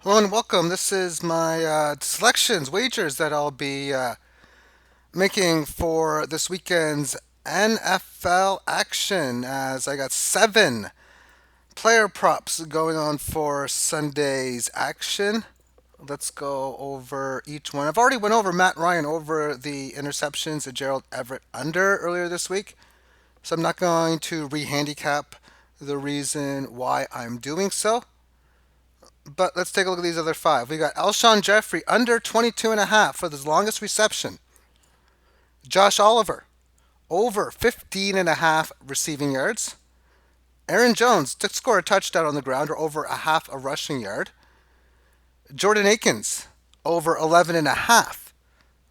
Hello and welcome. This is my selections, wagers that I'll be making for this weekend's NFL action. As I got 7 player props going on for Sunday's action. Let's go over each one. I've already went over Matt Ryan over the interceptions at Gerald Everett under earlier this week, so I'm not going to re-handicap the reason why I'm doing so. But let's take a look at these other 5. We got Alshon Jeffrey under 22.5 for the longest reception. Josh Oliver over 15.5 receiving yards. Aaron Jones to score a touchdown on the ground or over a half a rushing yard. Jordan Akins over 11.5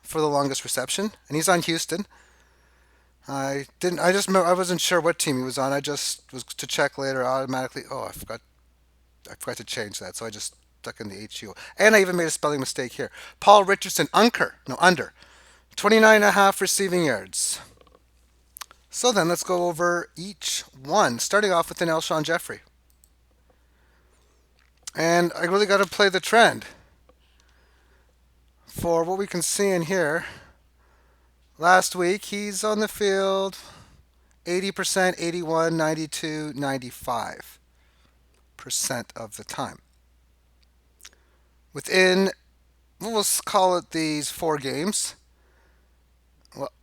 for the longest reception, and he's on Houston. I didn't. I just. I wasn't sure what team he was on. I just was to check later automatically. Oh, I forgot. I forgot to change that, so I just stuck in the HU. And I even made a spelling mistake here. Paul Richardson, under 29.5 receiving yards. So then let's go over each one, starting off with an Alshon Jeffrey. And I really got to play the trend for what we can see in here. Last week, he's on the field 80%, 81, 92, 95% of the time. Within, we'll call it these 4 games.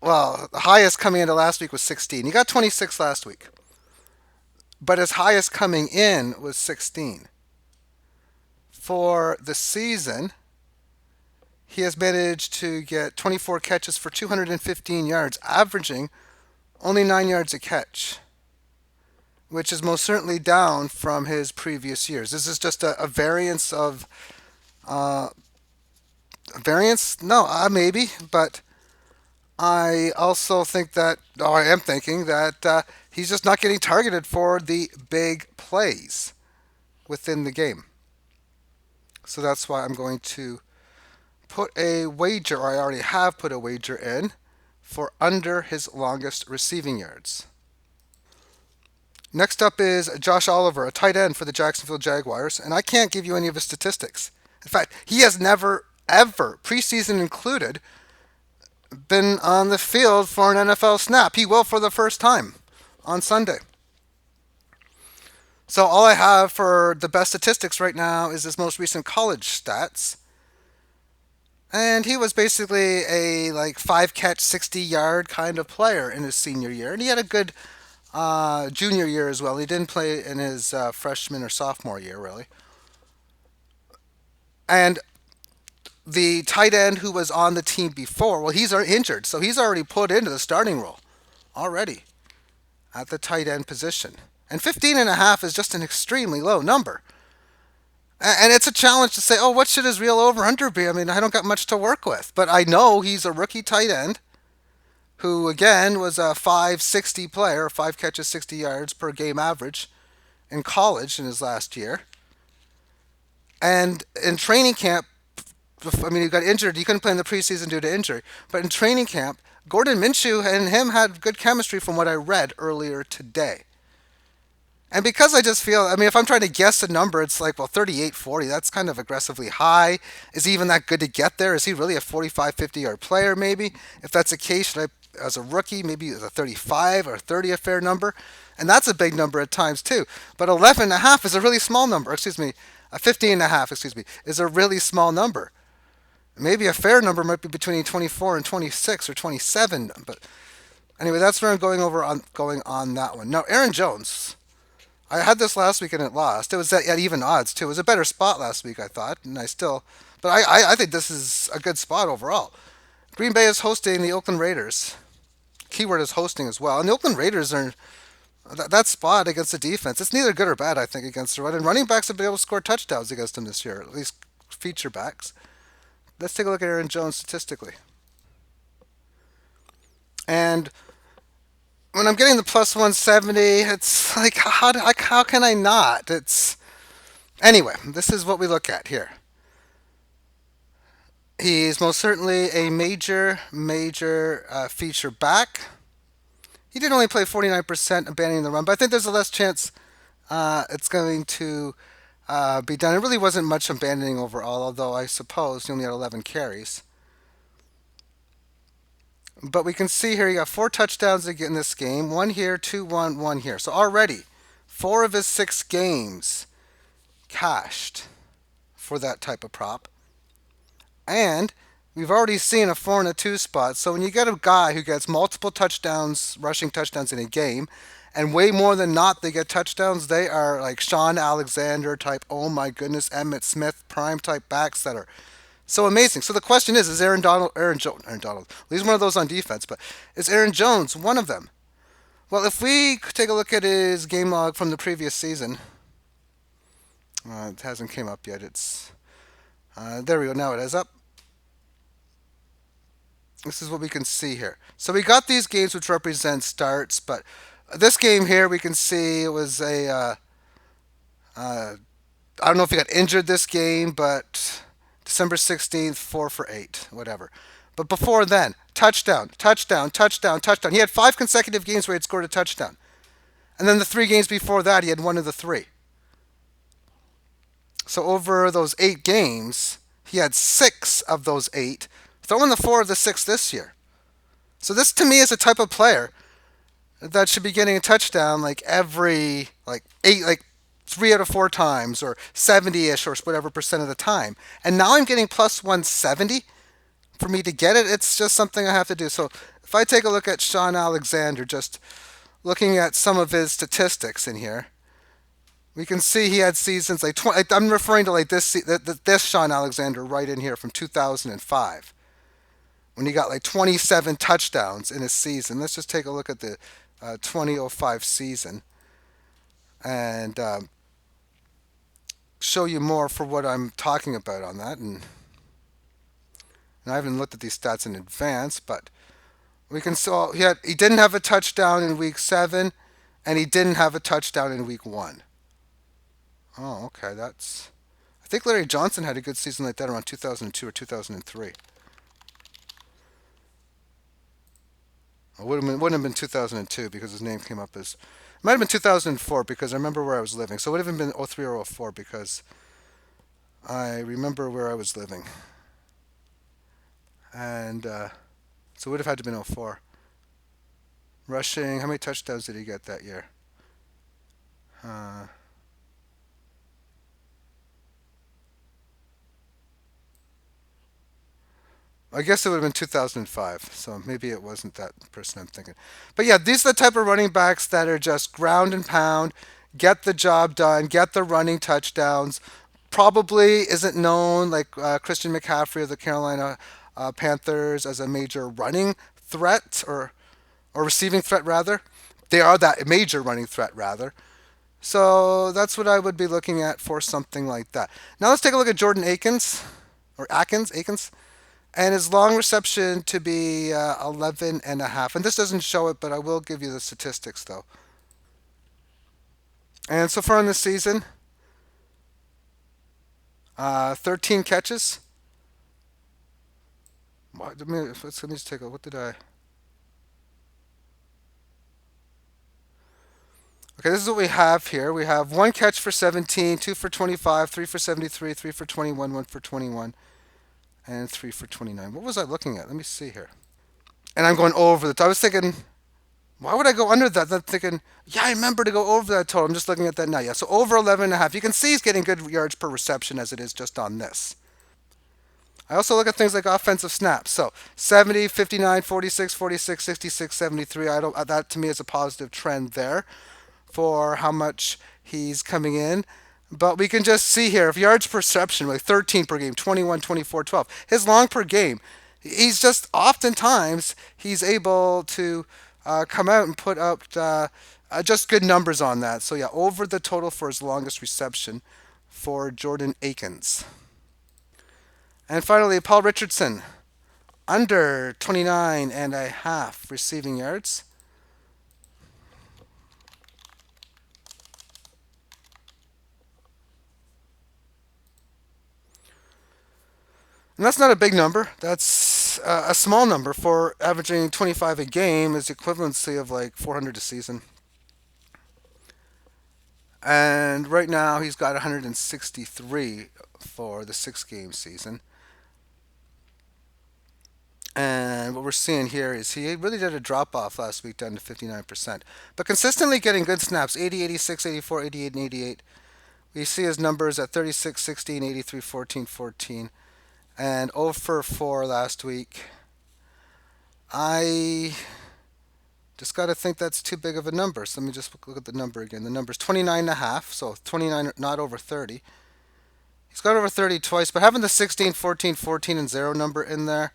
Well, the highest coming into last week was 16. He got 26 last week. But his highest coming in was 16. For the season, he has managed to get 24 catches for 215 yards, averaging only 9 yards a catch, which is most certainly down from his previous years. This is just a variance of uh, variance. No, maybe, but I also think that, I am thinking that he's just not getting targeted for the big plays within the game. So that's why I'm going to put a wager, or I already have put a wager in, for under his longest receiving yards. Next up is Josh Oliver, a tight end for the Jacksonville Jaguars, and I can't give you any of his statistics. In fact, he has never, ever, preseason included, been on the field for an NFL snap. He will for the first time on Sunday. So all I have for the best statistics right now is his most recent college stats. And he was basically a like 5 catch, 60 yard kind of player in his senior year. And he had a good junior year as well. He didn't play in his freshman or sophomore year, really. And the tight end who was on the team before, well, he's injured. So he's already put into the starting role already at the tight end position. And 15.5 is just an extremely low number. And it's a challenge to say, oh, what should his real over under be? I mean, I don't got much to work with. But I know he's a rookie tight end who, again, was a 560 player, 5 catches, 60 yards per game average in college in his last year. And in training camp, I mean, he got injured. He couldn't play in the preseason due to injury. But in training camp, Gordon Minshew and him had good chemistry from what I read earlier today. And because I just feel, I mean, if I'm trying to guess a number, it's like, well, 38, 40, that's kind of aggressively high. Is he even that good to get there? Is he really a 45, 50 yard player, maybe? If that's the case, should I, as a rookie, maybe as a 35 or 30 a fair number? And that's a big number at times, too. But 11.5 is a really small number. Excuse me, 15.5, excuse me, is a really small number. Maybe a fair number might be between 24 and 26 or 27. But anyway, that's where I'm going on that one. Now, Aaron Jones. I had this last week and it lost. It was at even odds too. It was a better spot last week, I thought, and but I think this is a good spot overall. Green Bay is hosting the Oakland Raiders. Keyword is hosting as well, and the Oakland Raiders are that spot against the defense. It's neither good or bad, I think, against the run. And running backs have been able to score touchdowns against them this year, at least feature backs. Let's take a look at Aaron Jones statistically. And when I'm getting the plus 170, it's like how can I not? It's anyway. This is what we look at here. He's most certainly a major feature back. He did only play 49% abandoning the run, but I think there's a less chance it's going to be done. It really wasn't much abandoning overall, although I suppose he only had 11 carries. But we can see here he got 4 touchdowns again in this game. One here, two, one here. So already, 4 of his 6 games cashed for that type of prop. And we've already seen a 4 and a 2 spot. So when you get a guy who gets multiple touchdowns, rushing touchdowns in a game, and way more than not they get touchdowns, they are like Sean Alexander type, oh my goodness, Emmett Smith prime type backs that are so amazing. So the question is Aaron Donald, well, he's one of those on defense, but is Aaron Jones one of them? Well, if we take a look at his game log from the previous season, it hasn't came up yet. It's there we go. Now it is up. This is what we can see here. So we got these games which represent starts, but this game here we can see it was a I don't know if he got injured this game, but December 16th, 4 for 8, whatever. But before then, touchdown, touchdown, touchdown, touchdown. He had 5 consecutive games where he had scored a touchdown. And then the 3 games before that, he had one of the 3. So over those 8 games, he had 6 of those 8, throwing the 4 of the 6 this year. So this to me is a type of player that should be getting a touchdown like every like 3 out of 4 times or 70-ish or whatever percent of the time. And now I'm getting plus 170 for me to get it. It's just something I have to do. So if I take a look at Sean Alexander, just looking at some of his statistics in here, we can see he had seasons like 20. I'm referring to like this Sean Alexander right in here from 2005 when he got like 27 touchdowns in a season. Let's just take a look at the 2005 season and show you more for what I'm talking about on that. And I haven't looked at these stats in advance, but we can saw he didn't have a touchdown in week 7, and he didn't have a touchdown in week 1. Oh, okay, that's. I think Larry Johnson had a good season like that around 2002 or 2003. It wouldn't have been 2002 because his name came up as. It might have been 2004 because I remember where I was living. So it would have been 03 or 04 because I remember where I was living. And so it would have had to have been 04. Rushing, how many touchdowns did he get that year? Uh, I guess it would have been 2005, so maybe it wasn't that person I'm thinking. But yeah, these are the type of running backs that are just ground and pound, get the job done, get the running touchdowns. Probably isn't known like Christian McCaffrey of the Carolina Panthers as a major running threat or receiving threat rather. They are that major running threat rather. So that's what I would be looking at for something like that. Now let's take a look at Jordan Akins or Akins and his long reception to be 11 and a half. And this doesn't show it, but I will give you the statistics though. And so far in this season, 13 catches. Let me just take a. What did I? Okay, this is what we have here. We have 1 catch for 17, 2 for 25, 3 for 73, 3 for 21, 1 for 21, and 3 for 29. What was I looking at? Let me see here. And I'm going over the. I was thinking, why would I go under that? I'm thinking, yeah, I remember to go over that total. I'm just looking at that now. Yeah, so over 11 and a half. You can see he's getting good yards per reception as it is just on this. I also look at things like offensive snaps. So 70, 59, 46, 46, 66, 73. I don't. That to me is a positive trend there for how much he's coming in. But we can just see here, if yards per reception, like 13 per game, 21, 24, 12. His long per game, he's just oftentimes he's able to come out and put up just good numbers on that. So yeah, over the total for his longest reception for Jordan Akins. And finally, Paul Richardson, under 29 and a half receiving yards. And that's not a big number. That's a small number for averaging 25 a game is equivalency of like 400 a season. And right now he's got 163 for the 6 game season. And what we're seeing here is he really did a drop off last week down to 59%. But consistently getting good snaps 80, 86, 84, 88, and 88. We see his numbers at 36, 16, 83, 14, 14. And 0 for 4 last week. I just got to think that's too big of a number. So let me just look at the number again. The number's 29 and a half, so 29, not over 30. He's got over 30 twice, but having the 16, 14, 14, and 0 number in there,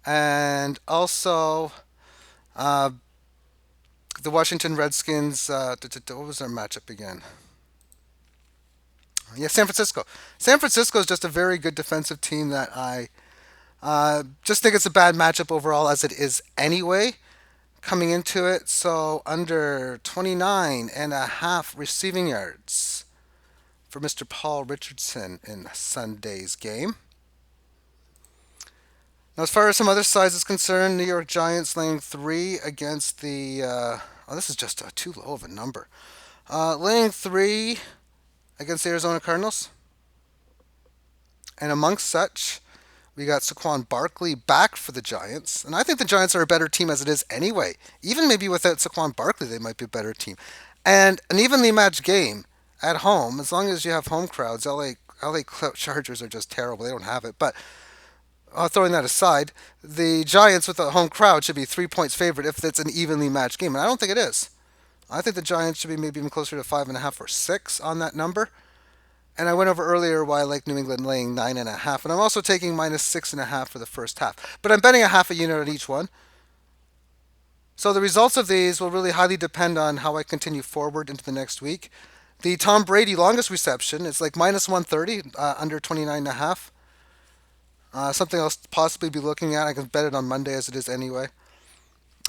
and also uh, the Washington Redskins. What was their matchup again? Yeah, San Francisco. San Francisco is just a very good defensive team that I just think it's a bad matchup overall as it is anyway coming into it. So under 29 and a half receiving yards for Mr. Paul Richardson in Sunday's game. Now, as far as some other sides is concerned, New York Giants laying 3 against the. This is just too low of a number. Laying 3 against the Arizona Cardinals. And amongst such, we got Saquon Barkley back for the Giants. And I think the Giants are a better team as it is anyway. Even maybe without Saquon Barkley, they might be a better team. And an evenly matched game at home, as long as you have home crowds. LA Chargers are just terrible. They don't have it. But throwing that aside, the Giants with a home crowd should be 3 points favored if it's an evenly matched game. And I don't think it is. I think the Giants should be maybe even closer to 5.5 or 6 on that number. And I went over earlier why I like New England laying 9.5, and I'm also taking minus 6.5 for the first half. But I'm betting a half a unit on each one. So the results of these will really highly depend on how I continue forward into the next week. The Tom Brady longest reception is like minus 130, under 29.5. Something else to possibly be looking at. I can bet it on Monday as it is anyway.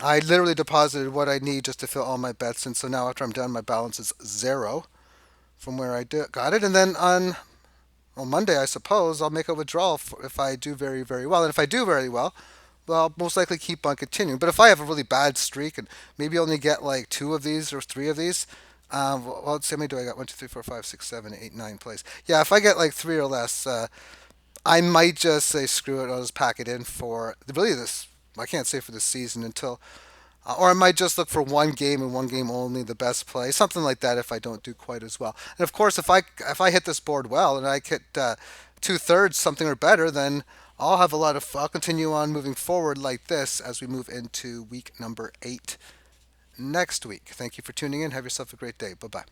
I literally deposited what I need just to fill all my bets, and so now after I'm done, my balance is 0 from where I got it. And then on Monday, I suppose, I'll make a withdrawal if I do very, very well. And if I do very well, I'll most likely keep on continuing. But if I have a really bad streak and maybe only get like 2 of these or 3 of these, well, let's see how many do I got? 1, 2, 3, 4, 5, 6, 7, 8, 9 plays. Yeah, if I get like 3 or less, I might just say screw it. I'll just pack it in for really this. I can't say for the season until or I might just look for one game and one game only, the best play, something like that. If I don't do quite as well, and of course, if I hit this board well and I hit 2/3 something or better, then I'll have a lot of. I'll continue on moving forward like this as we move into week number 8 next week. Thank you for tuning in. Have yourself a great day. Bye bye.